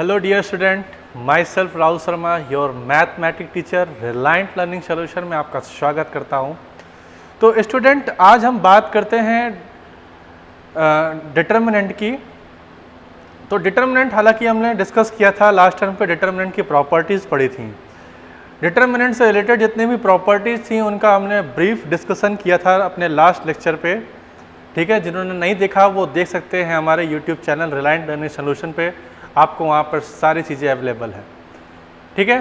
Hello dear student, myself Rahul Sharma, your mathematics teacher reliant learning solution में आपका स्वागत करता हूं। तो स्टूडेंट, आज हम बात करते हैं डिटर्मिनेंट की। तो डिटर्मिनेंट हालांकि हमने डिस्कस किया था लास्ट टर्म पे, डिटर्मिनेंट की प्रॉपर्टीज़ पढ़ी थी। डिटर्मिनेंट से रिलेटेड जितनी भी प्रॉपर्टीज़ थी उनका हमने ब्रीफ डिस्कशन किया था अपने लास्ट लेक्चर पे। ठीक है, जिन्होंने नहीं देखा वो देख सकते हैं हमारे YouTube channel reliant learning solution पे, आपको वहाँ पर सारी चीज़ें अवेलेबल है। ठीक है,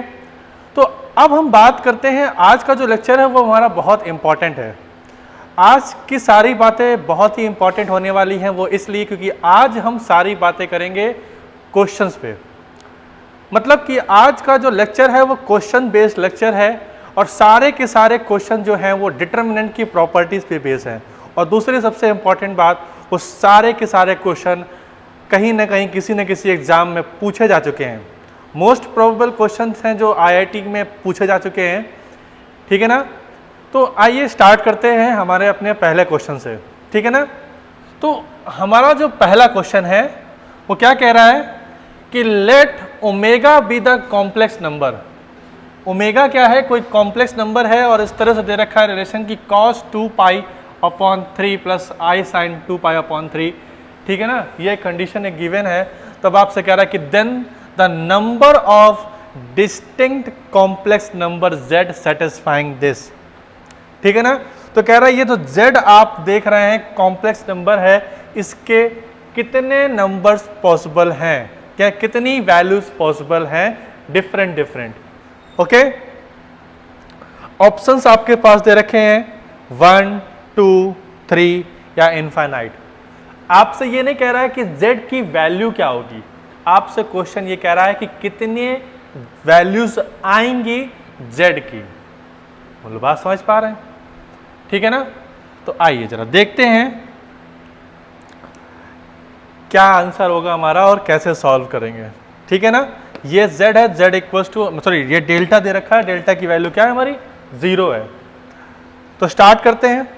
तो अब हम बात करते हैं, आज का जो लेक्चर है वो हमारा बहुत इम्पॉर्टेंट है। आज की सारी बातें बहुत ही इम्पॉर्टेंट होने वाली हैं, वो इसलिए क्योंकि आज हम सारी बातें करेंगे क्वेश्चंस पे। मतलब कि आज का जो लेक्चर है वो क्वेश्चन बेस्ड लेक्चर है और सारे के सारे क्वेश्चन जो हैं वो डिटर्मिनेंट की प्रॉपर्टीज़ पे बेस हैं। और दूसरी सबसे इम्पॉर्टेंट बात, वो सारे के सारे क्वेश्चन कहीं ना कहीं किसी न किसी एग्जाम में पूछे जा चुके हैं। मोस्ट प्रोबेबल क्वेश्चंस हैं जो आईआईटी में पूछे जा चुके हैं। ठीक है ना, तो आइए स्टार्ट करते हैं हमारे अपने पहले क्वेश्चन से। ठीक है ना, तो हमारा जो पहला क्वेश्चन है वो क्या कह रहा है कि let omega be the complex number. Omega क्या है? कोई कॉम्प्लेक्स नंबर है और इस तरह से दे रखा है रिलेशन की cos 2 पाई अपॉन 3 प्लस आई साइन 2 पाई अपॉन 3। ठीक है ना, ये कंडीशन एक गिवन है। तब आपसे कह रहा है कि then the number of distinct complex number z satisfying this. ठीक है ना, तो कह रहा है ये तो z आप देख रहे हैं कॉम्प्लेक्स नंबर है, इसके कितने नंबर्स पॉसिबल हैं, क्या कितनी वैल्यूज पॉसिबल हैं डिफरेंट डिफरेंट। ओके, ऑप्शंस आपके पास दे रखे हैं 1, 2, 3 या इनफाइनाइट। आपसे ये नहीं कह रहा है कि z की वैल्यू क्या होगी, आपसे क्वेश्चन ये कह रहा है कि कितने वैल्यूज आएंगी z की। मतलब बात समझ पा रहे हैं? ठीक है ना, तो आइए जरा देखते हैं क्या आंसर होगा हमारा और कैसे सॉल्व करेंगे। ठीक है ना, ये z है, z इक्वल्स टू सॉरी ये डेल्टा दे रखा है, डेल्टा की वैल्यू क्या है हमारी 0 है। तो स्टार्ट करते हैं।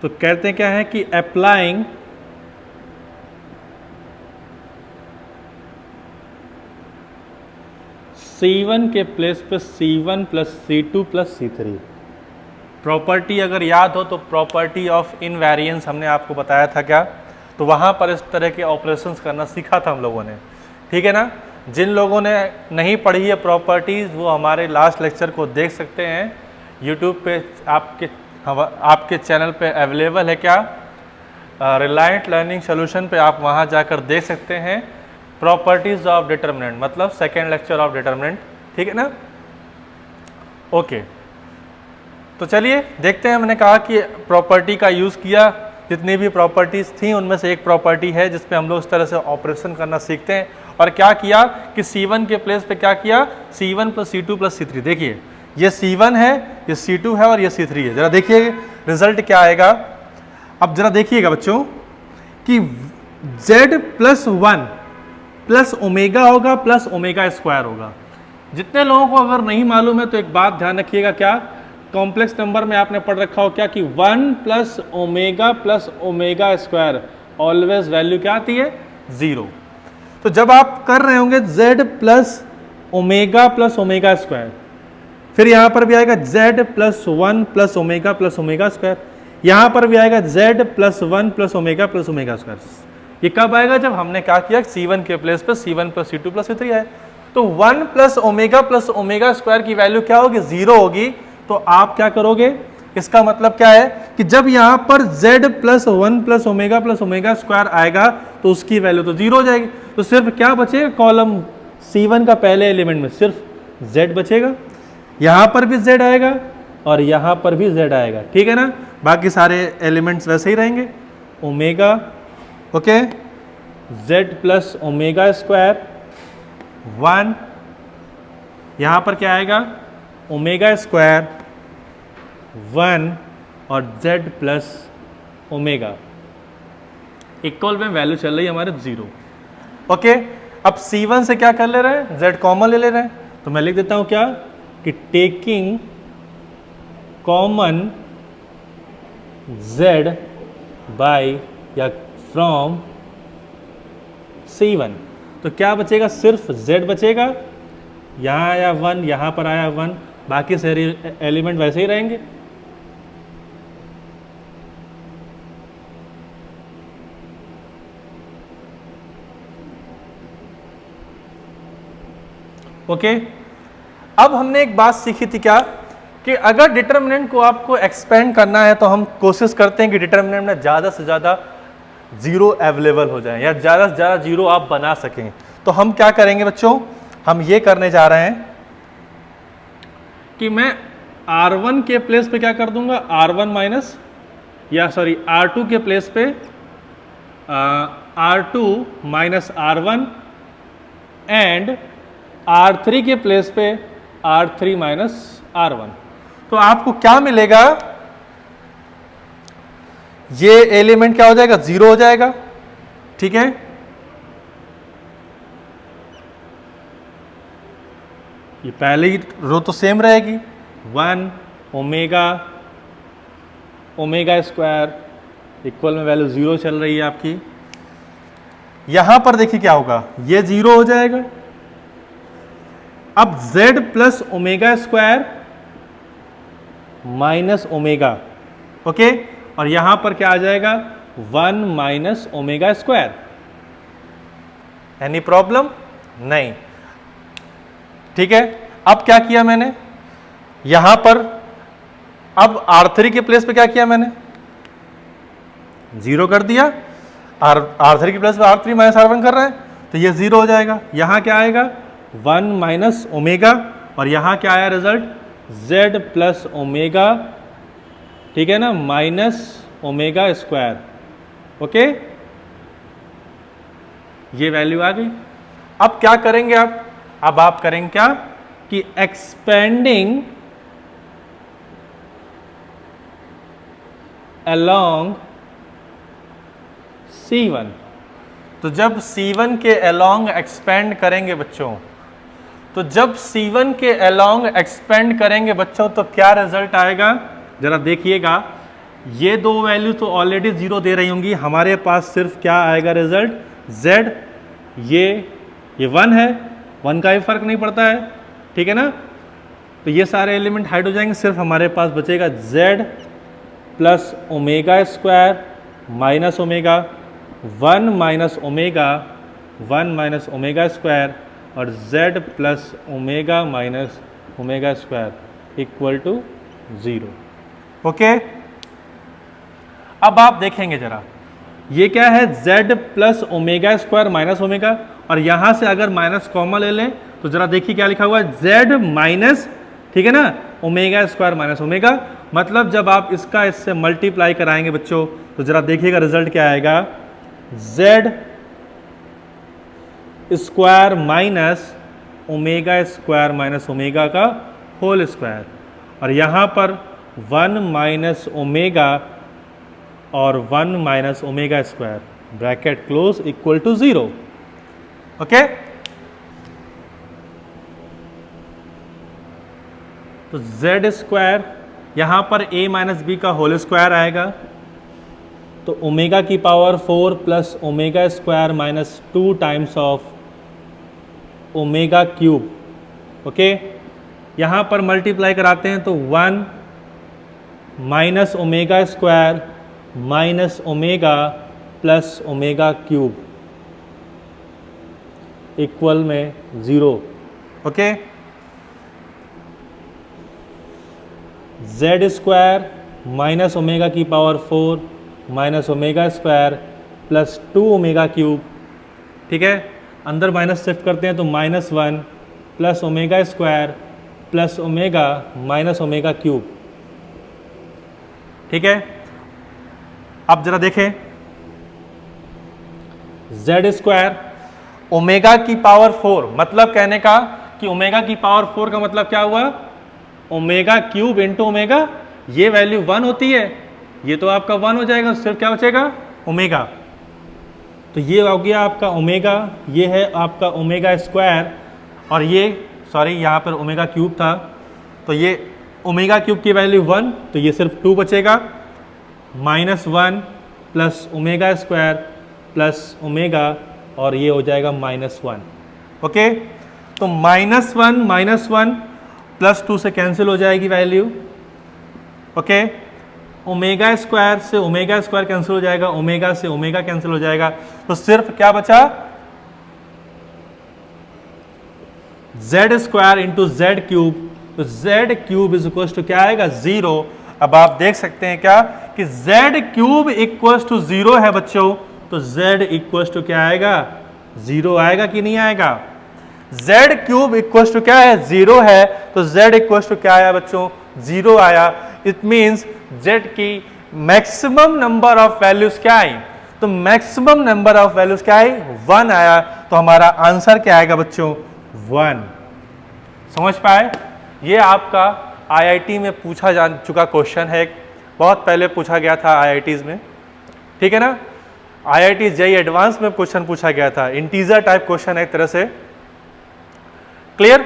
तो कहते हैं क्या है कि अप्लाइंग C1 के प्लेस पे C1 plus C2 plus C3। Property अगर याद हो तो प्रॉपर्टी ऑफ इनवेरिएंस हमने आपको बताया था क्या, तो वहाँ पर इस तरह के ऑपरेशंस करना सीखा था हम लोगों ने। ठीक है ना, जिन लोगों ने नहीं पढ़ी है प्रॉपर्टीज़ वो हमारे लास्ट लेक्चर को देख सकते हैं यूट्यूब पे, आपके चैनल पे अवेलेबल है क्या, रिलायंट लर्निंग सोल्यूशन पे आप वहाँ जाकर देख सकते हैं प्रॉपर्टीज़ ऑफ डिटर्मिनेंट, मतलब सेकेंड लेक्चर ऑफ डिटर्मिनेंट। ठीक है ना, ओके। तो चलिए देखते हैं। मैंने कहा कि प्रॉपर्टी का यूज़ किया, जितनी भी प्रॉपर्टीज़ थी उनमें से एक प्रॉपर्टी है जिस पे हम लोग इस तरह से ऑपरेशन करना सीखते हैं। और क्या किया कि C1 के प्लेस पे क्या किया, C1 plus C2 plus C3। देखिए ये C1 है, ये C2 है और ये C3 है। जरा देखिए रिजल्ट क्या आएगा। अब जरा देखिएगा बच्चों कि Z प्लस 1 प्लस ओमेगा होगा प्लस ओमेगा स्क्वायर होगा। जितने लोगों को अगर नहीं मालूम है तो एक बात ध्यान रखिएगा, क्या कॉम्प्लेक्स नंबर में आपने पढ़ रखा हो क्या कि 1 plus omega square always value क्या आती है 0। तो जब आप कर रहे होंगे Z प्लस ओमेगा स्क्वायर, फिर यहां पर भी आएगा Z plus 1 plus omega square, यहां पर भी आएगा Z plus 1 plus omega square. ये कब आएगा? जब हमने क्या किया C1 के प्लेस पे C1 plus C2 plus C3 है। तो 1 प्लस ओमेगा स्क्वायर की वैल्यू क्या होगी 0 होगी। तो आप क्या करोगे, इसका मतलब क्या है कि जब यहां पर Z plus 1 plus omega square आएगा तो उसकी वैल्यू तो 0 हो जाएगी। तो सिर्फ क्या बचेगा, कॉलम C1 का पहले एलिमेंट में सिर्फ Z बचेगा, यहां पर भी Z आएगा और यहां पर भी Z आएगा। ठीक है ना, बाकी सारे एलिमेंट्स वैसे ही रहेंगे omega. Okay, Z plus omega square 1, यहां पर क्या आएगा ओमेगा स्क्वायर 1 और Z प्लस ओमेगा इक्वल में वैल्यू चल रही है हमारे 0। ओके, अब C1 से क्या कर ले रहे हैं, Z कॉमन ले रहे हैं। तो मैं लिख देता हूं क्या कि टेकिंग कॉमन Z बाय या फ्रॉम C1। तो क्या बचेगा, सिर्फ Z बचेगा। यहाँ आया 1, यहाँ पर आया 1, बाकी सारे एलिमेंट वैसे ही रहेंगे। ओके अब हमने एक बात सीखी थी क्या, कि अगर डिटर्मिनेंट को आपको एक्सपेंड करना है तो हम कोशिश करते हैं कि डिटर्मिनेंट में ज़्यादा से ज़्यादा जीरो अवेलेबल हो जाए या ज़्यादा से ज़्यादा जीरो आप बना सकें। तो हम क्या करेंगे बच्चों, हम ये करने जा रहे हैं कि मैं R1 के प्लेस पे क्या कर दूंगा, R1 माइनस या सॉरी R2 के प्लेस पे R2 minus R1 and R3 के प्लेस पे R3 माइनस R1। तो आपको क्या मिलेगा, ये एलिमेंट क्या हो जाएगा, जीरो हो जाएगा। ठीक है, ये पहले ही रो तो सेम रहेगी, 1 ओमेगा ओमेगा स्क्वायर इक्वल में वैल्यू 0 चल रही है आपकी। यहां पर देखिए क्या होगा, ये 0 हो जाएगा। अब z plus omega square minus omega, okay, और यहां पर क्या आ जाएगा, 1 minus omega square. Any problem नहीं। ठीक है, अब क्या किया मैंने यहां पर, अब R3 के प्लेस पे क्या किया मैंने, 0 कर दिया। R3 के प्लेस पे R3 माइनस R1 कर रहे हैं तो ये 0 हो जाएगा। यहां क्या आएगा, 1 माइनस ओमेगा, और यहां क्या आया रिजल्ट, z प्लस ओमेगा, ठीक है ना, माइनस ओमेगा स्क्वायर। ओके, ये वैल्यू आ गई। अब क्या करेंगे आप, अब आप करेंगे क्या कि एक्सपेंडिंग अलोंग C1। तो जब C1 के अलोंग एक्सपेंड करेंगे बच्चों, तो जब C1 के अलोंग एक्सपेंड करेंगे बच्चों, तो क्या रिजल्ट आएगा, जरा देखिएगा। ये दो वैल्यू तो ऑलरेडी 0 दे रही होंगी, हमारे पास सिर्फ क्या आएगा रिजल्ट, z, ये 1 है, 1 का भी फर्क नहीं पड़ता है, ठीक है ना। तो ये सारे एलिमेंट हाइड हो जाएंगे, सिर्फ हमारे पास बचेगा z plus omega square minus omega, 1 minus omega, 1 minus omega square, और z plus omega minus omega square equal to 0। Okay, अब आप देखेंगे जरा, ये क्या है, z plus omega square minus omega, और यहां से अगर माइनस कॉमन ले लें तो जरा देखिए क्या लिखा हुआ है, z माइनस, ठीक है ना, ओमेगा स्क्वायर माइनस ओमेगा। मतलब जब आप इसका इससे मल्टीप्लाई कराएंगे बच्चों, तो जरा देखिएगा रिजल्ट क्या आएगा, z square minus omega square minus omega का होल स्क्वायर, और यहां पर 1 माइनस ओमेगा और 1 minus omega square bracket close equal to 0। Okay, तो z स्क्वायर यहां पर a माइनस बी का होल स्क्वायर आएगा, तो ओमेगा की power 4 plus omega square minus 2 times of omega cube. Okay, यहां पर मल्टीप्लाई कराते हैं तो 1 minus omega square minus omega plus omega cube equal में 0। Okay, z square minus omega की power 4 minus omega square plus 2 omega cube, ठीक है, अंदर माइनस शिफ्ट करते हैं तो -1 plus omega square plus omega minus omega cube. ठीक है, अब जरा देखें, z स्क्वायर ओमेगा की पावर 4, मतलब कहने का कि ओमेगा की पावर 4 का मतलब क्या हुआ, ओमेगा क्यूब इंटू ओमेगा, ये वैल्यू 1 होती है, ये तो आपका 1 हो जाएगा, सिर्फ क्या बचेगा, ओमेगा। तो ये हो गया आपका ओमेगा, ये है आपका ओमेगा स्क्वायर, और ये सॉरी यहाँ पर ओमेगा क्यूब था, तो ये ओमेगा क्यूब की वैल्यू 1, तो ये सिर्फ 2 बचेगा, -1 plus omega square plus omega और ये हो जाएगा -1। ओके, तो -1 +2 से कैंसिल हो जाएगी वैल्यू। ओके, ओमेगा स्क्वायर से ओमेगा स्क्वायर कैंसिल हो जाएगा, ओमेगा से ओमेगा कैंसिल हो जाएगा, तो सिर्फ क्या बचा, z square into z cube. तो z cube is equal to क्या आएगा, 0। अब आप देख सकते हैं क्या कि z क्यूब इक्वल टू 0 है बच्चों, तो z इक्वल टू क्या आएगा, 0 आएगा कि नहीं आएगा। z क्यूब इक्वल टू क्या है, 0 है, तो z इक्वल टू क्या आया बच्चों, 0 आया। इट मीन्स z की मैक्सिमम नंबर ऑफ वैल्यूज क्या आई, तो मैक्सिमम नंबर ऑफ वैल्यूज क्या आई, 1 आया। तो हमारा आंसर क्या आएगा बच्चों, 1। समझ पाए, ये आपका आईआईटी में पूछा जा चुका क्वेश्चन है, बहुत पहले पूछा गया था आईआईटीज में, ठीक है ना। आईआईटी जेईई एडवांस में क्वेश्चन पूछा गया था, इंटीजर टाइप क्वेश्चन है एक तरह से। क्लियर,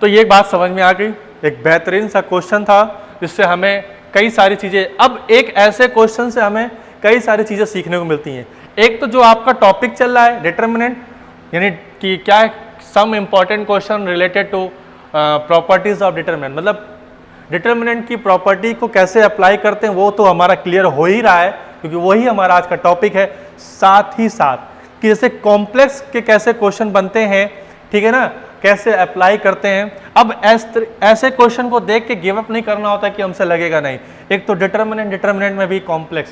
तो ये बात समझ में आ गई, एक बेहतरीन सा क्वेश्चन था जिससे हमें कई सारी चीजें, अब एक ऐसे क्वेश्चन से हमें कई सारी चीजें सीखने को मिलती हैं। एक तो जो आपका टॉपिक चल रहा है डिटरमिनेंट, यानी कि क्या है, some important question related to properties of determinant, मतलब डिटरमिनेंट की प्रॉपर्टी को कैसे अप्लाई करते हैं वो तो हमारा क्लियर हो ही रहा है, क्योंकि वही हमारा आज का टॉपिक है। साथ ही साथ कि जैसे कॉम्प्लेक्स के कैसे क्वेश्चन बनते हैं, ठीक है ना, कैसे अप्लाई करते हैं। अब ऐसे क्वेश्चन को देख के गिव अप नहीं करना होता कि हमसे लगेगा नहीं। एक तो डिटरमिनेंट में भी कॉम्प्लेक्स,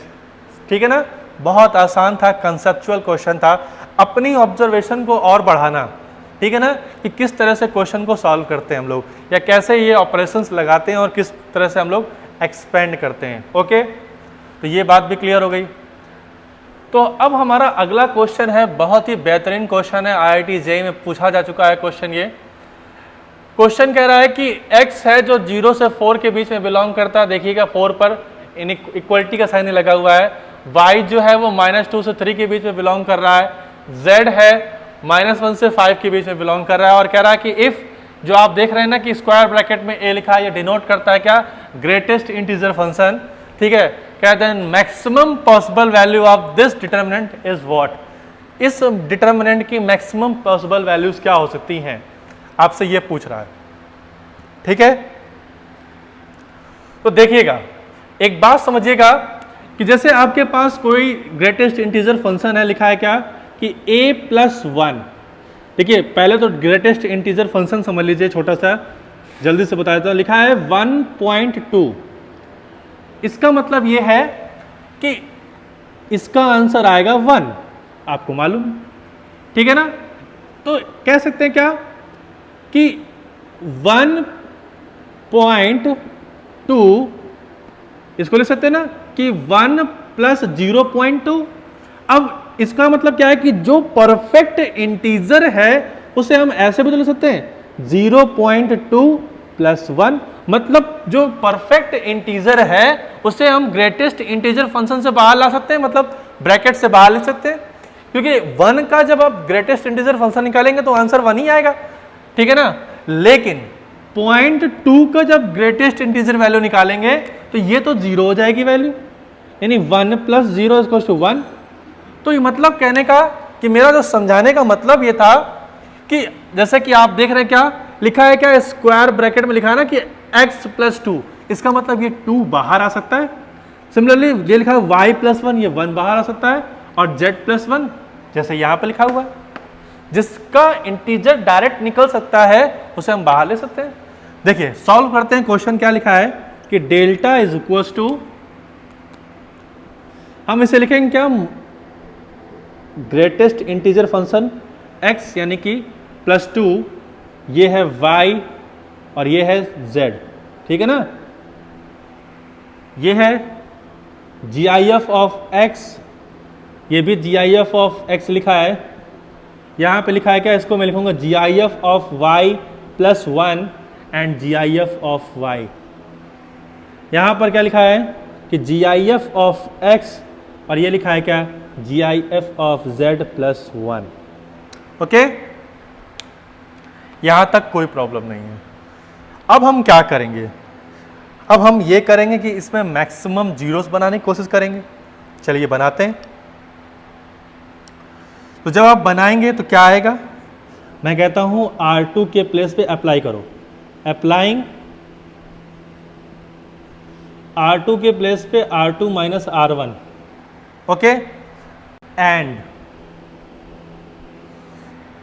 ठीक है ना, बहुत आसान था, कंसेप्चुअल क्वेश्चन था। अपनी ऑब्जर्वेशन को और बढ़ाना, ठीक है ना, कि किस तरह से क्वेश्चन को सॉल्व करते हैं हम लोग, या कैसे ये ऑपरेशंस लगाते हैं और किस तरह से हम लोग एक्सपेंड करते हैं। ओके, तो ये बात भी क्लियर हो गई। तो अब हमारा अगला क्वेश्चन है, बहुत ही बेहतरीन क्वेश्चन है, आईआईटी जेईई में पूछा जा चुका है क्वेश्चन। ये क्वेश्चन कह रहा है कि x है जो 0 से 4 के बीच में बिलोंग करता है, देखिएगा 4 पर इक्वलिटी का साइन लगा हुआ है। y जो है वो -2 से 3 के बीच में बिलोंग कर रहा है, z है -1 से 5 के बीच में बिलोंग कर रहा है, और कह रहा है कि इफ, जो आप देख रहे हैं ना कि स्क्वायर ब्रैकेट में a लिखा है, ये डिनोट करता है क्या, ग्रेटेस्ट इंटीजर फंक्शन, ठीक है। कहते हैं maximum possible value of this determinant is what, इस डिटरमिनेंट की मैक्सिमम पॉसिबल वैल्यूज क्या हो सकती हैं, आपसे ये पूछ रहा है, ठीक है। तो देखिएगा, एक बात समझिएगा कि जैसे आपके पास कोई ग्रेटेस्ट इंटीजर फंक्शन है, लिखा है क्या कि a+1। देखिए पहले तो ग्रेटेस्ट इंटीजर फंक्शन समझ लीजिए, छोटा सा जल्दी से बता देता हूं। लिखा है 1.2, इसका मतलब ये है कि इसका आंसर आएगा 1, आपको मालूम, ठीक है ना। तो कह सकते हैं क्या कि 1.2, इसको लिख सकते हैं ना कि 1 + 0.2। अब इसका मतलब क्या है कि जो परफेक्ट इंटीजर है उसे हम ऐसे भी तो लिख सकते हैं 0.2 + 1, मतलब जो परफेक्ट इंटीजर है उसे हम ग्रेटेस्ट इंटीजर फंक्शन से बाहर ला सकते हैं, मतलब ब्रैकेट से बाहर ले सकते हैं, क्योंकि 1 का जब आप ग्रेटेस्ट इंटीजर फंक्शन निकालेंगे तो आंसर 1 ही आएगा, ठीक है ना। लेकिन 0.2 का जब ग्रेटेस्ट इंटीजर वैल्यू निकालेंगे तो ये तो 0 हो जाएगी वैल्यू, यानी 1 + 0 = 1। तो ये मतलब कहने का कि मेरा जो समझाने का मतलब ये था कि जैसे कि आप देख रहे हैं क्या लिखा है, क्या स्क्वायर ब्रैकेट में लिखा है ना कि x + 2, इसका मतलब ये 2 बाहर आ सकता है। सिमिलरली ये लिखा है y + 1, ये 1 बाहर आ सकता है, और z + 1 जैसे यहाँ पे लिखा हुआ है, जिसका इंटीजर डायरेक्ट निकल सकता है उसे हम बाहर ले सकते हैं। देखिए सॉल्व करते हैं, क्वेश्चन क्या लिखा है कि डेल्टा इज इक्वल टू, हम इसे लिखेंगे क्या, ग्रेटेस्ट इंटीजर फंक्शन x यानी कि +2, ये है y और ये है z, ठीक है ना। ये है GIF ऑफ x, ये भी GIF ऑफ x लिखा है, यहाँ पे लिखा है क्या, इसको मैं लिखूंगा GIF of y + 1 and GIF of y। यहाँ पर क्या लिखा है कि GIF ऑफ x, और ये लिखा है क्या, GIF ऑफ z + 1। ओके, यहाँ तक कोई प्रॉब्लम नहीं है। अब हम क्या करेंगे, अब हम ये करेंगे कि इसमें मैक्सिमम जीरोस बनाने की कोशिश करेंगे। चलिए बनाते हैं। तो जब आप बनाएंगे तो क्या आएगा, मैं कहता हूं R2 के प्लेस पे अप्लाई करो, अप्लाइंग R2 के प्लेस पे R2 minus R1, okay, and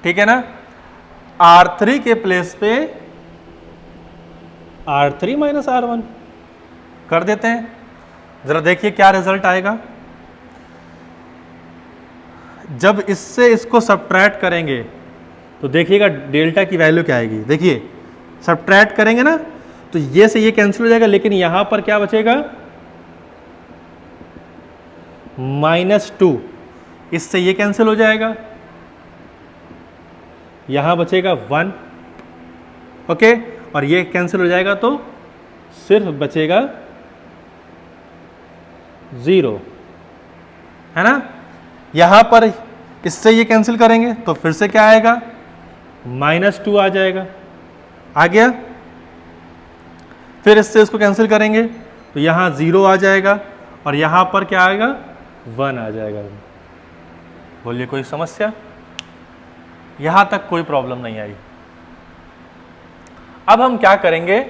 ठीक है ना, R3 के प्लेस पे R3 माइनस R1 कर देते हैं। जरा देखिए क्या रिजल्ट आएगा। जब इससे इसको सब्ट्रैक्ट करेंगे तो देखिएगा डेल्टा की वैल्यू क्या आएगी। देखिए सब्ट्रैक्ट करेंगे ना तो ये से ये कैंसिल हो जाएगा, लेकिन यहां पर क्या बचेगा, -2, इससे ये कैंसिल हो जाएगा, यहां बचेगा 1, ओके, और ये कैंसिल हो जाएगा तो सिर्फ बचेगा 0, है ना। यहां पर इससे ये कैंसिल करेंगे तो फिर से क्या आएगा, -2 आ जाएगा, आ गया। फिर इससे इसको कैंसिल करेंगे तो यहां 0 आ जाएगा और यहां पर क्या आएगा, 1 आ जाएगा। बोलिए कोई समस्या, यहां तक कोई प्रॉब्लम नहीं आई। अब हम क्या करेंगे,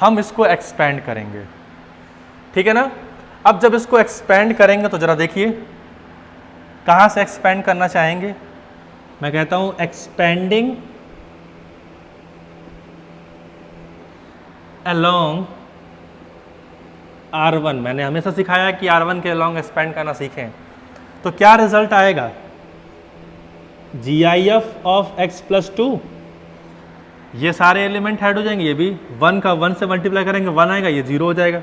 हम इसको एक्सपेंड करेंगे, ठीक है ना। अब जब इसको एक्सपेंड करेंगे तो जरा देखिए कहां से एक्सपेंड करना चाहेंगे। मैं कहता हूं एक्सपेंडिंग अलोंग R1, मैंने हमेशा सिखाया कि R1 के अलोंग एक्सपेंड करना सीखें। तो क्या रिजल्ट आएगा, GIF ऑफ x प्लस 2, ये सारे एलिमेंट ऐड हो जाएंगे, ये भी 1 का 1 से मल्टीप्लाई करेंगे 1 आएगा, ये 0 हो जाएगा,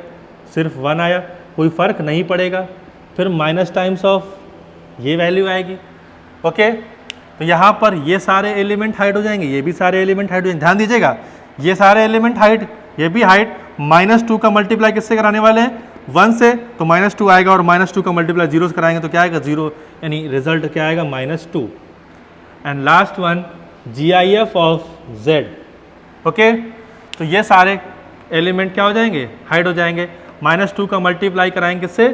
सिर्फ 1 आया, कोई फर्क नहीं पड़ेगा। फिर माइनस टाइम्स ऑफ ये वैल्यू आएगी, ओके। तो यहाँ पर ये सारे एलिमेंट हाइड हो जाएंगे, ये भी सारे एलिमेंट हाइड हो जाएंगे। ध्यान दीजिएगा ये सारे एलिमेंट हाइड, ये भी हाइड, -2 का मल्टीप्लाई किससे कराने वाले हैं, 1 से, तो -2 आएगा, और -2 का मल्टीप्लाई 0 से कराएंगे तो क्या आएगा, 0, यानी रिजल्ट क्या आएगा, -2। And last one GIF of Z, okay. तो ये सारे एलिमेंट क्या हो जाएंगे, हाइड हो जाएंगे। -2 का मल्टीप्लाई कराएंगे किससे,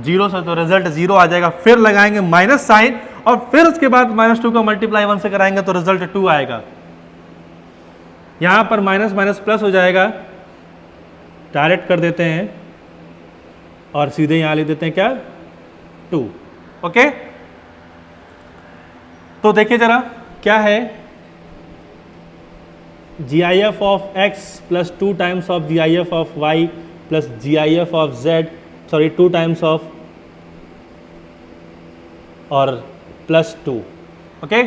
0 से, तो रिजल्ट 0 आ जाएगा। फिर लगाएंगे माइनस साइन और फिर उसके बाद -2 का मल्टीप्लाई 1 से कराएंगे तो रिजल्ट 2 आएगा। यहां पर माइनस माइनस प्लस हो जाएगा, डायरेक्ट कर देते हैं और सीधे यहां लिख देते हैं क्या, 2, ओके। तो देखिए जरा क्या है, GIF of x plus 2 times of GIF of y plus GIF of z, sorry 2 times of और प्लस 2, ओके।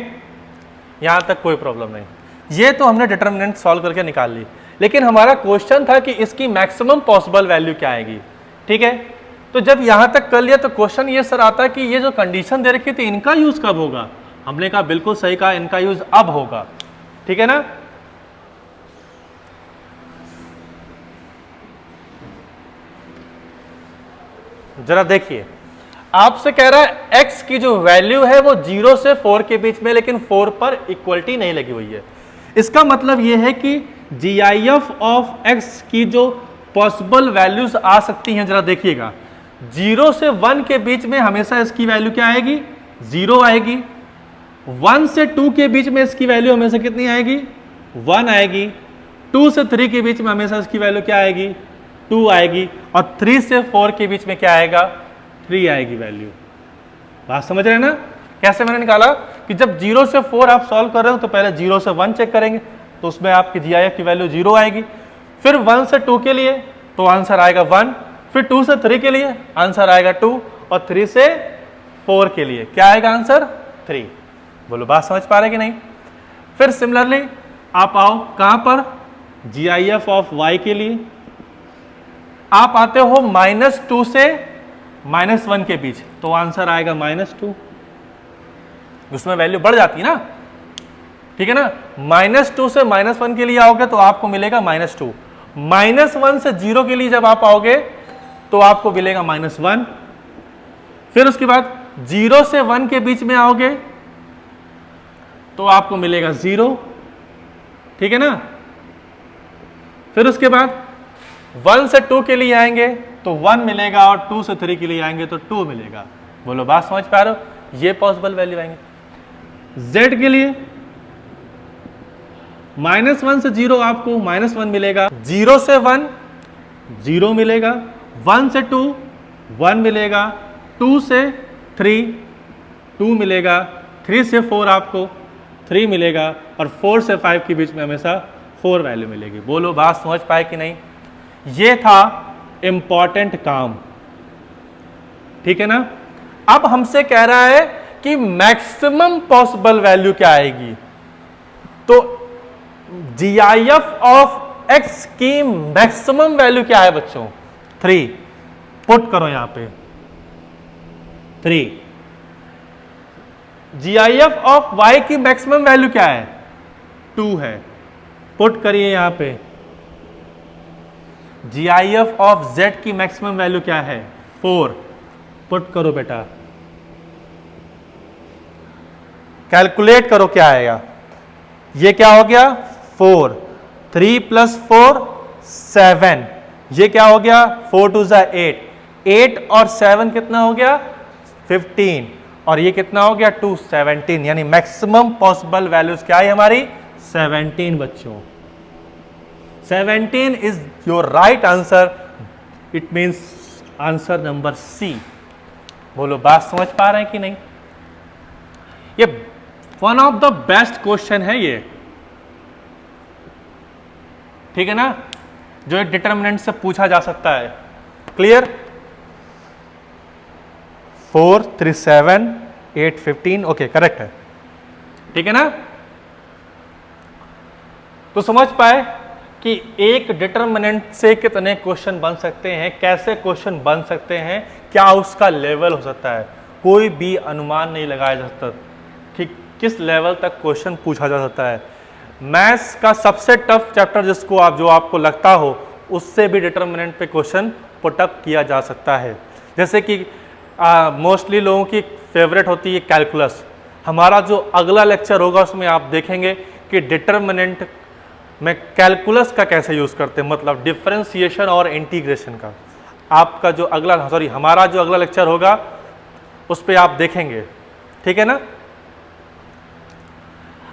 यहां तक कोई प्रॉब्लम नहीं। ये तो हमने डिटर्मिनेंट सॉल्व करके निकाल ली, लेकिन हमारा क्वेश्चन था कि इसकी मैक्सिमम पॉसिबल वैल्यू क्या आएगी, ठीक है। तो जब यहां तक कर लिया तो क्वेश्चन ये सर आता है कि ये जो कंडीशन दे रखी थी इनका यूज कब होगा। हमने कहा बिल्कुल सही कहा, इनका यूज अब होगा, ठीक है ना। जरा देखिए आपसे कह रहा है x की जो वैल्यू है वो 0 से 4 के बीच में, लेकिन 4 पर इक्वलिटी नहीं लगी हुई है। इसका मतलब ये है कि GIF ऑफ x की जो पॉसिबल वैल्यूज आ सकती हैं, जरा देखिएगा 0 से 1 के बीच में हमेशा इसकी वैल्यू क्या आएगी, 0 आएगी। 1 से 2 के बीच में इसकी वैल्यू हमेशा कितनी आएगी, 1 आएगी। 2 से 3 के बीच में हमेशा इसकी वैल्यू क्या आएगी, 2 आएगी। और 3 से 4 के बीच में क्या आएगा, 3 आएगी वैल्यू। बात समझ रहे हैं ना। कैसे मैंने निकाला कि जब 0 से 4 आप सॉल्व कर रहे हो तो पहले 0 से 1 चेक करेंगे, तो उसमें आपकी GIF की वैल्यू 0 आएगी। फिर 1 से 2 के लिए तो आंसर आएगा 1, फिर 2 से 3 के लिए आंसर आएगा 2, और 3 से 4 के लिए क्या आएगा आंसर, 3। बोलो बात समझ पा रहे कि नहीं। फिर सिमिलरली आप आओ कहां पर, GIF ऑफ y के लिए आप आते हो -2 से -1 के बीच, तो आंसर आएगा -2। उसमें वैल्यू बढ़ जाती है ना, ठीक है ना। -2 से -1 के लिए आओगे तो आपको मिलेगा -2। -1 से 0 के लिए जब आप आओगे तो आपको मिलेगा -1। फिर उसके बाद 0 से 1 के बीच में आओगे तो आपको मिलेगा 0, ठीक है ना। फिर उसके बाद 1 से 2 के लिए आएंगे तो 1 मिलेगा, और 2 से 3 के लिए आएंगे तो 2 मिलेगा। बोलो बात समझ पा रहे हो, ये पॉसिबल वैल्यू आएंगे। z के लिए -1 से 0 आपको -1 मिलेगा, 0 से 1 0 मिलेगा, 1 से 2 1 मिलेगा, 2 से 3 2 मिलेगा, 3 से 4 आपको 3 मिलेगा और 4 से 5 के बीच में हमेशा 4 वैल्यू मिलेगी। बोलो बात समझ पाए कि नहीं? ये था इंपॉर्टेंट काम, ठीक है ना। अब हमसे कह रहा है कि मैक्सिमम पॉसिबल वैल्यू क्या आएगी, तो GIF ऑफ x की मैक्सिमम वैल्यू क्या है बच्चों? 3। पुट करो यहां पे 3। GIF ऑफ y की मैक्सिमम वैल्यू क्या है? 2 है। पुट करिए यहां पे। GIF ऑफ z की मैक्सिमम वैल्यू क्या है? 4। पुट करो बेटा, कैलकुलेट करो क्या आएगा। ये क्या हो गया? 4, 3 + 4 7, ये क्या हो गया? 4 2 8, 8 और 7 कितना हो गया? 15, और ये कितना हो गया? 2 17, यानी मैक्सिमम पॉसिबल वैल्यूज क्या है हमारी? 17 बच्चों। 17 is your right answer, it means answer number C. बोलो बात समझ पा रहे हैं कि नहीं? ये one of the best question है ये, ठीक है ना, जो एक डिटरमिनेंट से पूछा जा सकता है। क्लियर? 4 3 7 8 15, ओके करेक्ट है, ठीक है ना। तो समझ पाए कि एक डिटरमिनेंट से कितने क्वेश्चन बन सकते हैं, कैसे क्वेश्चन बन सकते हैं, क्या उसका लेवल हो सकता है। कोई भी अनुमान नहीं लगाया जा सकता कि किस लेवल तक क्वेश्चन पूछा जा सकता है। मैथ्स का सबसे टफ चैप्टर जिसको जो आपको लगता हो, उससे भी डिटरमिनेंट पे क्वेश्चन पुटअप किया जा सकता है। जैसे कि मोस्टली लोगों की फेवरेट होती है कैलकुलस। हमारा जो अगला लेक्चर होगा उसमें आप देखेंगे कि डिटरमिनेंट में कैलकुलस का कैसे यूज़ करते हैं, मतलब डिफरेंशिएशन और इंटीग्रेशन का। आपका जो हमारा जो अगला लेक्चर होगा उस पर आप देखेंगे, ठीक है ना।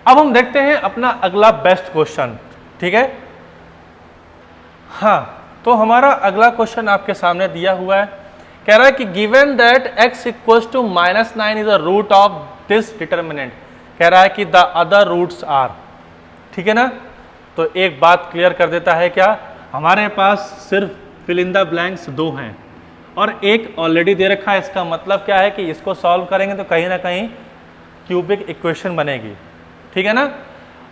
अब हम देखते हैं अपना अगला बेस्ट क्वेश्चन, ठीक है। हाँ, तो हमारा अगला क्वेश्चन आपके सामने दिया हुआ है। कह रहा है कि given that x = -9 is a root of this determinant. कह रहा है कि द अदर रूट्स आर, ठीक है ना। तो एक बात क्लियर कर देता है, क्या हमारे पास सिर्फ फिल इन द ब्लैंक्स 2 हैं और एक ऑलरेडी दे रखा है। इसका मतलब क्या है कि इसको सॉल्व करेंगे तो कहीं ना कहीं क्यूबिक इक्वेशन बनेगी, ठीक है ना।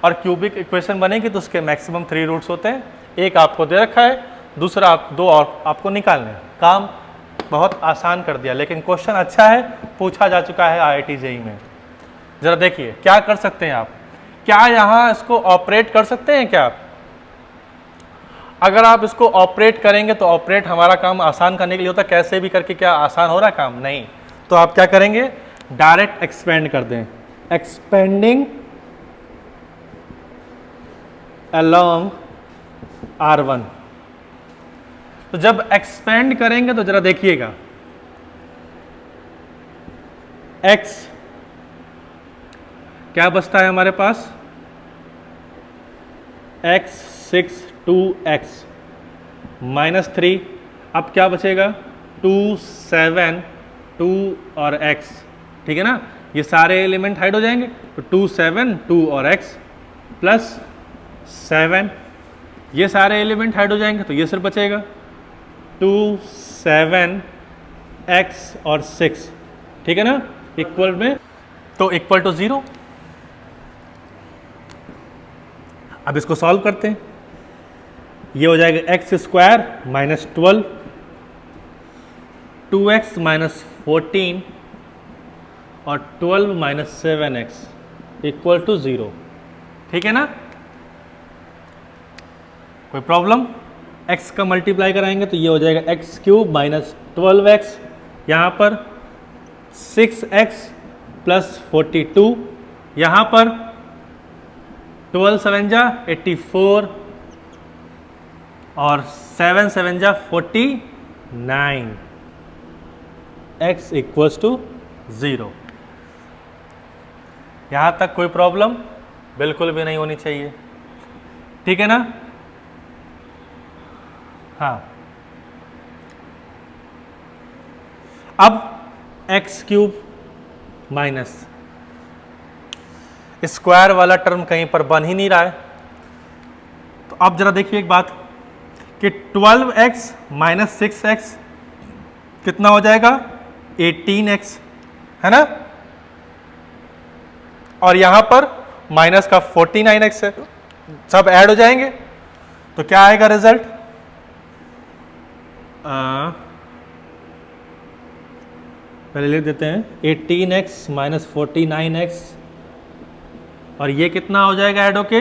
और क्यूबिक इक्वेशन बनेगी तो उसके मैक्सिमम 3 रूट्स होते हैं। एक आपको दे रखा है, दूसरा 2 और आपको निकालने हैं। काम बहुत आसान कर दिया, लेकिन क्वेश्चन अच्छा है, पूछा जा चुका है IIT JEE में। जरा देखिए क्या कर सकते हैं आप। क्या यहाँ इसको ऑपरेट कर सकते हैं क्या आप? अगर आप इसको ऑपरेट करेंगे तो ऑपरेट हमारा काम आसान करने के लिए होता है। कैसे भी करके क्या आसान हो रहा है काम? नहीं। तो आप क्या करेंगे? डायरेक्ट एक्सपेंड कर दें। Expanding along R1। तो जब एक्सपेंड करेंगे तो जरा देखिएगा, x क्या बचता है हमारे पास? x 6 2x -3। अब क्या बचेगा? 2 7 2 और x, ठीक है ना। ये सारे एलिमेंट हाइड हो जाएंगे तो 2 7 2 और x प्लस 7, ये सारे एलिमेंट हाइड हो जाएंगे तो ये सिर्फ बचेगा 2 7 x और 6, ठीक है ना। इक्वल में तो इक्वल टू 0। अब इसको सॉल्व करते हैं। ये हो जाएगा x² -12 2x -14 और 12 7x इक्वल टू 0, ठीक है ना। कोई प्रॉब्लम? x का मल्टीप्लाई कराएंगे तो ये हो जाएगा x³ -12x, यहाँ पर 6x + 42, यहाँ पर 12 7 जा 84 और 7 7 जा 49, x = 0। यहाँ तक कोई प्रॉब्लम बिल्कुल भी नहीं होनी चाहिए, ठीक है ना। हाँ, अब एक्स क्यूब माइनस स्क्वायर वाला टर्म कहीं पर बन ही नहीं रहा है, तो अब जरा देखिए एक बात कि 12x माइनस 6x कितना हो जाएगा 18x, है ना, और यहां पर माइनस का 49x है, सब ऐड हो जाएंगे तो क्या आएगा रिजल्ट, पहले लिख देते हैं 18x माइनस 49x, और ये कितना हो जाएगा ऐड होके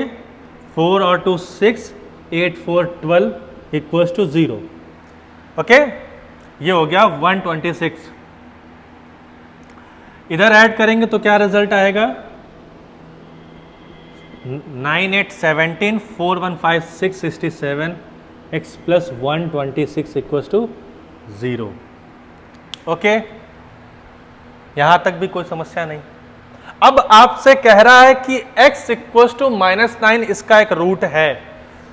4 और 2 6, 8 4 12 इक्वल्स टू 0। ओके, ये हो गया 126। इधर ऐड करेंगे तो क्या रिजल्ट आएगा 9 8 17 4 1 5 6 67 x plus 126 equals to 0। Okay, यहां तक भी कोई समस्या नहीं। अब आपसे कह रहा है कि x इक्वल्स टू -9 इसका एक रूट है,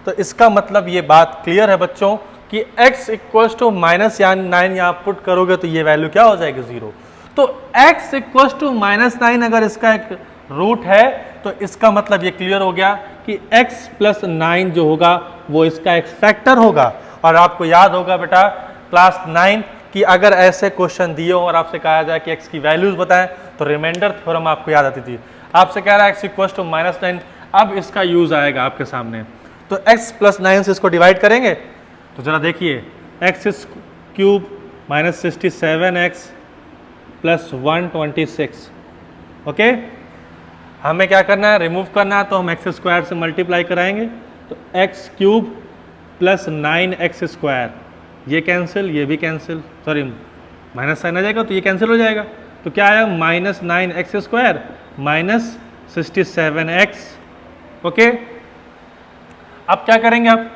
तो इसका मतलब ये बात क्लियर है बच्चों कि x इक्वल्स टू -9 यहाँ पुट करोगे तो ये वैल्यू क्या हो जाएगी 0। तो x इक्वल्स टू -9 अगर इसका एक रूट है तो इसका मतलब ये क्लियर हो गया कि x प्लस 9 जो होगा वो इसका एक फैक्टर होगा। और आपको याद होगा बेटा क्लास 9 कि अगर ऐसे क्वेश्चन दिए हो और आपसे कहा जाए कि x की वैल्यूज बताएं तो रिमाइंडर थ्योरम आपको याद आती थी। आपसे कह रहा है x इक्वल्स टू -9, अब इसका यूज आएगा आपके सामने। तो x प्लस 9 से इसको डिवाइड करेंगे तो जरा देखिए x cube minus 67x plus 126। Okay, हमें क्या करना है, रिमूव करना है, तो हम x स्क्वायर से मल्टीप्लाई कराएंगे तो x cube plus 9x square, ये कैंसिल, ये भी कैंसिल, सॉरी माइनस साइन आ जाएगा तो ये कैंसिल हो जाएगा, तो क्या आया -9x square minus 67x। Okay, अब क्या करेंगे आप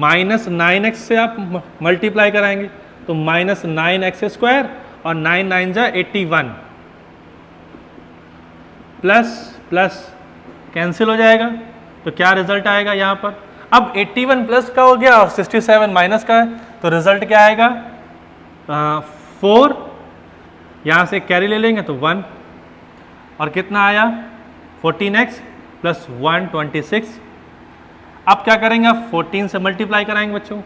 -9x से आप मल्टीप्लाई कराएंगे तो -9x स्क्वायर और 9 9 जा 81 प्लस प्लस कैंसिल हो जाएगा, तो क्या रिजल्ट आएगा यहाँ पर। अब 81 प्लस का हो गया और 67 माइनस का है, तो रिजल्ट क्या आएगा 4, यहाँ से कैरी ले लेंगे तो 1, और कितना आया 14x प्लस 126। अब क्या करेंगे आप 14 से मल्टीप्लाई कराएंगे बच्चों,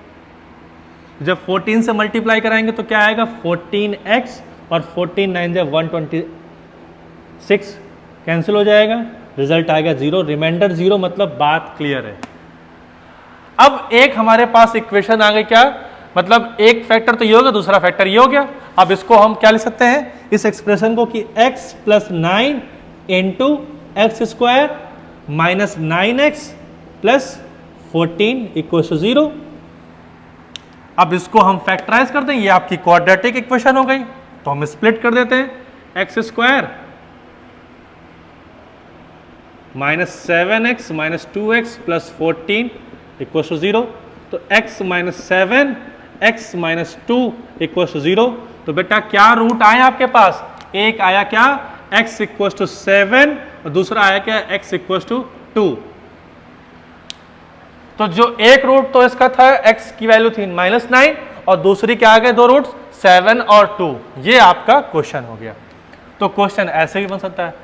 जब 14 से मल्टीप्लाई कराएंगे तो क्या आएगा 14x और 14 9 जा 126 कैंसिल हो जाएगा, रिजल्ट आएगा 0, रिमाइंडर 0, मतलब बात क्लियर है। अब एक हमारे पास इक्वेशन आ गई, क्या मतलब एक फैक्टर तो ये हो गया, दूसरा फैक्टर ये हो गया। अब इसको हम क्या लिख सकते हैं इस एक्सप्रेशन को कि x plus 9 into x square minus 9x plus 14 equal to 0। अब इसको हम फैक्टराइज कर दें, ये आपकी क्वाड्रेटिक इक्वेशन हो गई, तो हम स्प्लिट कर देते हैं x square minus 7x minus 2x plus 14 equal to 0। तो x minus 7 x minus 2 equal to 0। तो बेटा क्या रूट आए आपके पास, एक आया क्या x इक्वल टू 7 और दूसरा आया क्या x इक्वल टू 2। तो जो एक रूट तो इसका था x की वैल्यू थी -9 और दूसरी क्या आ गए दो रूट्स 7 और 2। ये आपका क्वेश्चन हो गया। तो क्वेश्चन ऐसे भी बन सकता है।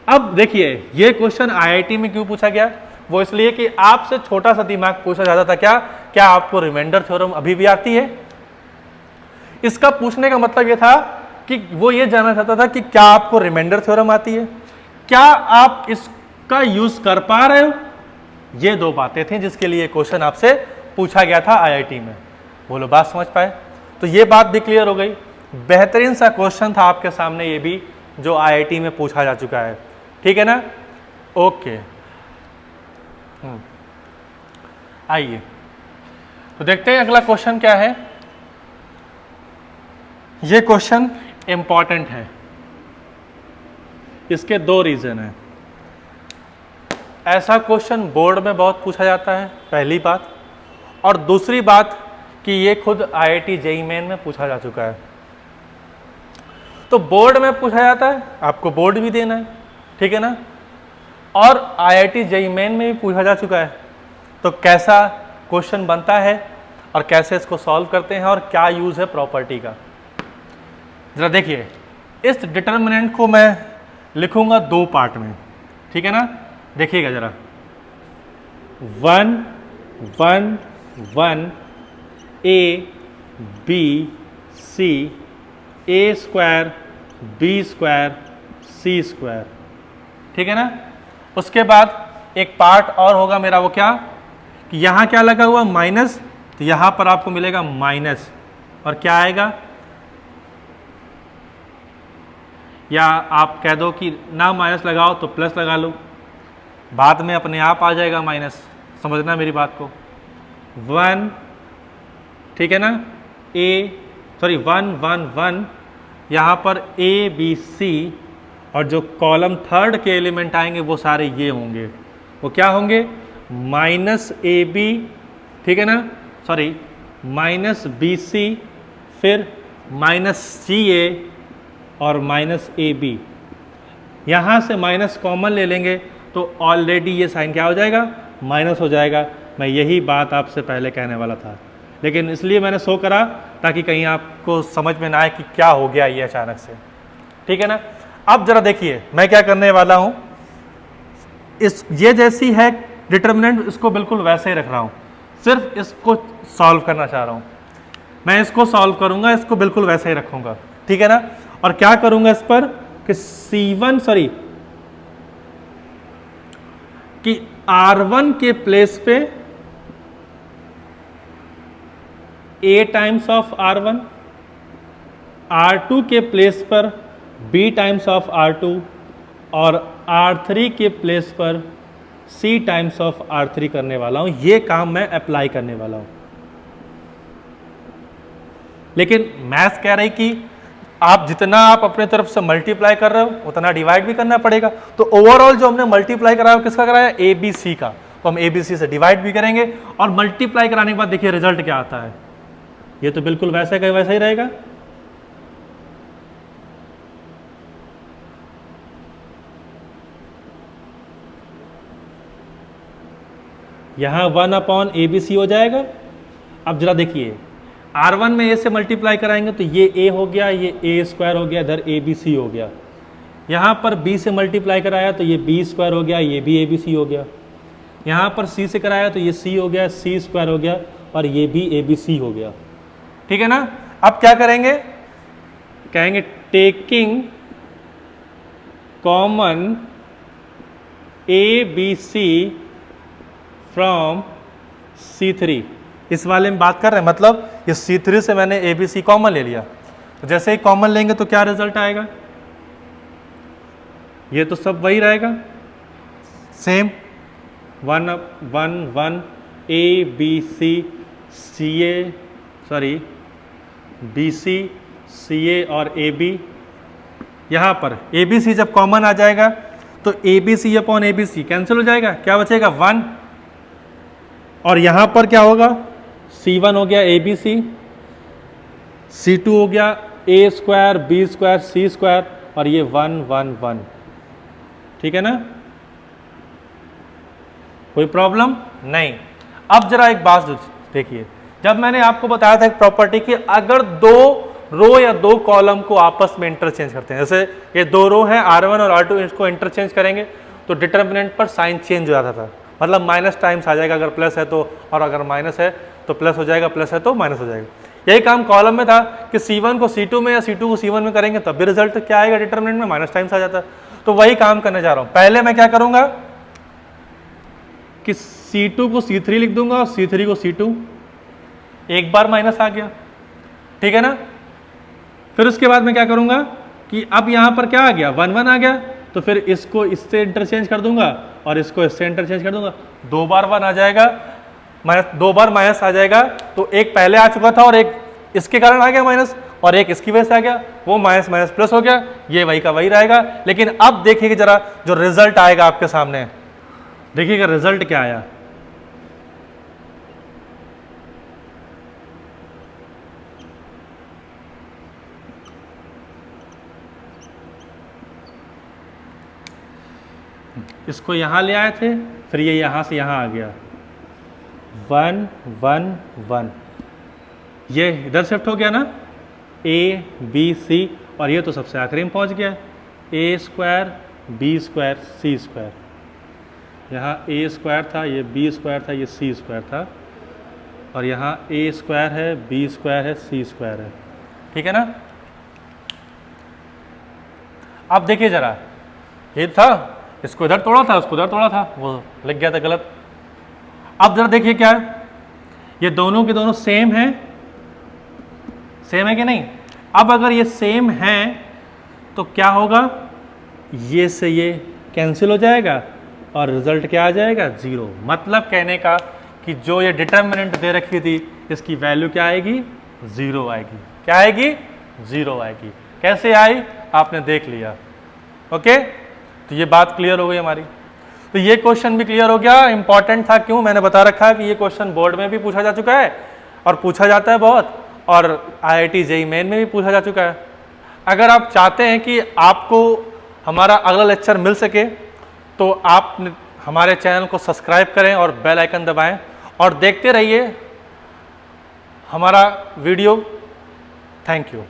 अब देखिए ये क्वेश्चन आईआईटी में क्यों पूछा गया, वो इसलिए कि आपसे छोटा सा दिमाग पूछा जाता था। क्या आपको रिमाइंडर थ्योरम अभी भी आती है। इसका पूछने का मतलब ये था कि वो ये जानना चाहता था कि क्या आपको रिमाइंडर थ्योरम आती है, क्या आप इसका यूज कर पा रहे हो। ये दो बातें थी जिसके लिए क्वेश्चन आपसे पूछा गया था आईआईटी में। बोलो बात समझ पाए। तो ये बात भी क्लियर हो गई। बेहतरीन सा क्वेश्चन था आपके सामने ये भी, जो आईआईटी में पूछा जा चुका है। ठीक है ना, ओके। आइए तो देखते हैं अगला क्वेश्चन क्या है। ये क्वेश्चन इंपॉर्टेंट है, इसके दो रीजन हैं। ऐसा क्वेश्चन बोर्ड में बहुत पूछा जाता है, पहली बात, और दूसरी बात कि ये खुद आईआईटी जेईई मेन में पूछा जा चुका है। तो बोर्ड में पूछा जाता है, आपको बोर्ड भी देना है, ठीक है ना। और IIT JEE मेन में भी पूछा जा चुका है, तो कैसा क्वेश्चन बनता है और कैसे इसको सॉल्व करते हैं और क्या यूज़ है प्रॉपर्टी का, ज़रा देखिए। इस डिटर्मिनेंट को मैं लिखूंगा दो पार्ट में, ठीक है ना। देखिएगा ज़रा, 1 1 1 A B C A square B square C square, ठीक है ना। उसके बाद एक पार्ट और होगा मेरा, वो क्या कि यहाँ क्या लगा हुआ माइनस, तो यहाँ पर आपको मिलेगा माइनस, और क्या आएगा, या आप कह दो कि ना माइनस लगाओ तो प्लस लगा लो, बाद में अपने आप आ जाएगा माइनस, समझना मेरी बात को। 1, ठीक है ना, 1 1 1, यहाँ पर ABC, और जो कॉलम थर्ड के एलिमेंट आएंगे वो सारे ये होंगे, वो क्या होंगे, -AB, ठीक है ना, सॉरी -BC, फिर -CA और -AB। यहाँ से माइनस कॉमन ले लेंगे तो ऑलरेडी ये साइन क्या हो जाएगा, माइनस हो जाएगा। मैं यही बात आपसे पहले कहने वाला था, लेकिन इसलिए मैंने शो करा ताकि कहीं आपको समझ में ना आए कि क्या हो गया ये अचानक से, ठीक है ना। अब जरा देखिए मैं क्या करने वाला हूँ, ये जैसी है डिटर्मिनेंट, इसको बिल्कुल वैसे ही रख रहा हूँ, सिर्फ इसको सॉल्व करना चाह रहा हूँ। मैं इसको सॉल्व करूँगा, इसको बिल्कुल वैसे ही रखूँगा, ठीक है ना। और क्या करूँगा इस पर कि कि R1 के प्लेस पे A times of R1, R2 के प्लेस पर B टाइम्स ऑफ R2, और R3 के प्लेस पर C टाइम्स ऑफ R3 करने वाला हूं। ये काम मैं अप्लाई करने वाला हूं, लेकिन मैथ्स कह रही कि आप जितना आप अपने तरफ से मल्टीप्लाई कर रहे हो उतना डिवाइड भी करना पड़ेगा। तो ओवरऑल जो हमने मल्टीप्लाई कराया किसका कराया, ABC का, तो हम ABC से डिवाइड भी करेंगे, और मल्टीप्लाई कराने के बाद देखिए रिजल्ट क्या आता है। ये तो बिल्कुल वैसे का वैसा ही रहेगा। यहां 1/ABC हो जाएगा। अब जरा देखिए, R1 में A से मल्टीप्लाई कराएंगे तो ये A हो गया, ये A स्क्वायर हो गया, इधर ABC हो गया। यहाँ पर B से मल्टीप्लाई कराया तो ये B स्क्वायर हो गया, ये भी ABC हो गया। यहाँ पर C से कराया तो ये C हो गया, C स्क्वायर हो गया, और ये भी ABC हो गया, ठीक है ना। अब क्या करेंगे, कहेंगे taking common ABC from C3, इस वाले में बात कर रहे हैं, मतलब ये C3 से मैंने ABC कॉमन ले लिया, तो जैसे ही कॉमन लेंगे तो क्या रिजल्ट आएगा, ये तो सब वही रहेगा same, 1 1 1 ABC CA, sorry BC CA और AB। यहाँ पर ABC जब कॉमन आ जाएगा तो ABC अपॉन ABC कैंसिल हो जाएगा, क्या बचेगा 1, और यहाँ पर क्या होगा, C1 हो गया ABC, C2 हो गया A square B square C square, और ये 1 1 1, ठीक है ना, कोई प्रॉब्लम नहीं। अब जरा एक बात देखिए, जब मैंने आपको बताया था एक प्रॉपर्टी कि अगर दो रो या दो कॉलम को आपस में इंटरचेंज करते हैं, जैसे ये दो रो है R1 और R2, इसको इंटरचेंज करेंगे तो डिटर्मिनेंट पर साइन चेंज हो जाता था, मतलब माइनस टाइम्स आ जाएगा अगर प्लस है तो, और अगर माइनस है तो प्लस हो जाएगा, प्लस है तो माइनस हो जाएगा। यही काम कॉलम में था कि C1 को C2 में या C2 को C1 में करेंगे तब भी रिजल्ट क्या आएगा, डिटर्मिनेंट में माइनस टाइम्स आ जाता है। तो वही काम करने जा रहा हूं। पहले मैं क्या करूंगा कि C2 को C3 लिख दूंगा और C3 को C2, एक बार माइनस आ गया, ठीक है ना। फिर उसके बाद मैं क्या करूंगा कि अब यहां पर क्या आ गया, 1 1 आ गया, तो फिर इसको इससे इंटरचेंज कर दूंगा और इसको इससे इंटरचेंज कर दूंगा, 2 बार 1 आ जाएगा, माइनस 2 बार माइनस आ जाएगा। तो एक पहले आ चुका था और एक इसके कारण आ गया माइनस, और एक इसकी वजह से आ गया, वो माइनस माइनस प्लस हो गया, ये वही का वही रहेगा। लेकिन अब देखिए जरा जो रिजल्ट आएगा आपके सामने, देखिएगा रिजल्ट क्या आया। इसको यहाँ ले आए थे, फिर ये यहाँ से यहाँ आ गया, 1 1 1, ये इधर शिफ्ट हो गया ना, A B C, और ये तो सबसे आखिरी में पहुँच गया, A square B square C square, यहाँ A स्क्वायर था, ये B स्क्वायर था, ये C स्क्वायर था, और यहाँ A स्क्वायर है, B स्क्वायर है, C स्क्वायर है, ठीक है ना। अब देखिए जरा, ये था, इसको इधर तोड़ा था, उसको उधर तोड़ा था, वो लग गया था गलत। अब जरा देखिए क्या है, ये दोनों के दोनों सेम है, सेम है कि नहीं। अब अगर ये सेम है तो क्या होगा, ये से ये कैंसिल हो जाएगा और रिजल्ट क्या आ जाएगा, 0। मतलब कहने का कि जो ये डिटर्मिनेंट दे रखी थी इसकी वैल्यू क्या आएगी, 0 आएगी। क्या आएगी, 0 आएगी। कैसे आई आपने देख लिया। ओके, तो ये बात क्लियर हो गई हमारी। तो ये क्वेश्चन भी क्लियर हो गया। इंपॉर्टेंट था, क्यों, मैंने बता रखा है कि ये क्वेश्चन बोर्ड में भी पूछा जा चुका है और पूछा जाता है बहुत, और IIT JEE मेन में भी पूछा जा चुका है। अगर आप चाहते हैं कि आपको हमारा अगला लेक्चर मिल सके तो आप हमारे चैनल को सब्सक्राइब करें और बेल आइकन दबाएं और देखते रहिए हमारा वीडियो। Thank you.